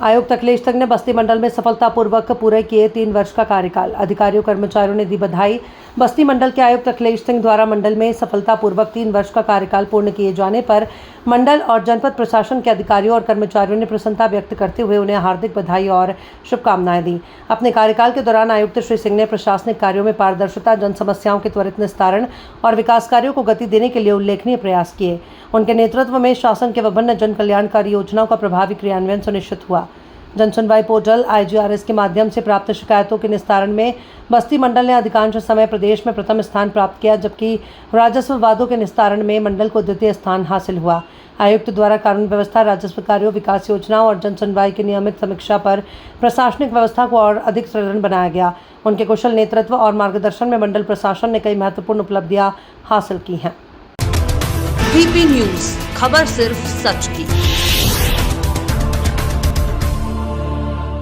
आयुक्त अखिलेश तंग ने बस्ती मंडल में सफलतापूर्वक पूरे किए 3 वर्ष का कार्यकाल। अधिकारियों कर्मचारियों ने दी बधाई। बस्ती मंडल के आयुक्त अखिलेश सिंह द्वारा मंडल में सफलतापूर्वक 3 वर्ष का कार्यकाल पूर्ण किए जाने पर मंडल और जनपद प्रशासन के अधिकारियों और कर्मचारियों ने प्रसन्नता व्यक्त करते हुए उन्हें हार्दिक बधाई और शुभकामनाएं दी। अपने कार्यकाल के दौरान आयुक्त श्री सिंह ने प्रशासनिक कार्यों में पारदर्शिता, जन समस्याओं के त्वरित निस्तारण और विकास कार्यों को गति देने के लिए उल्लेखनीय प्रयास किए। उनके नेतृत्व में शासन के विभिन्न जन कल्याणकारी योजनाओं का प्रभावी क्रियान्वयन सुनिश्चित हुआ। जन सुनवाई पोर्टल IGRS के माध्यम से प्राप्त शिकायतों के निस्तारण में बस्ती मंडल ने अधिकांश समय प्रदेश में प्रथम स्थान प्राप्त किया, जबकि राजस्व वादों के निस्तारण में मंडल को द्वितीय स्थान हासिल हुआ। आयुक्त द्वारा कानून व्यवस्था, राजस्व कार्यों, विकास योजनाओं और जन सुनवाई की नियमित समीक्षा पर प्रशासनिक व्यवस्था को और अधिक सुदृढ़ बनाया गया। उनके कुशल नेतृत्व और मार्गदर्शन में मंडल प्रशासन ने कई महत्वपूर्ण उपलब्धियां हासिल की हैं। VP न्यूज, खबर सिर्फ सच की।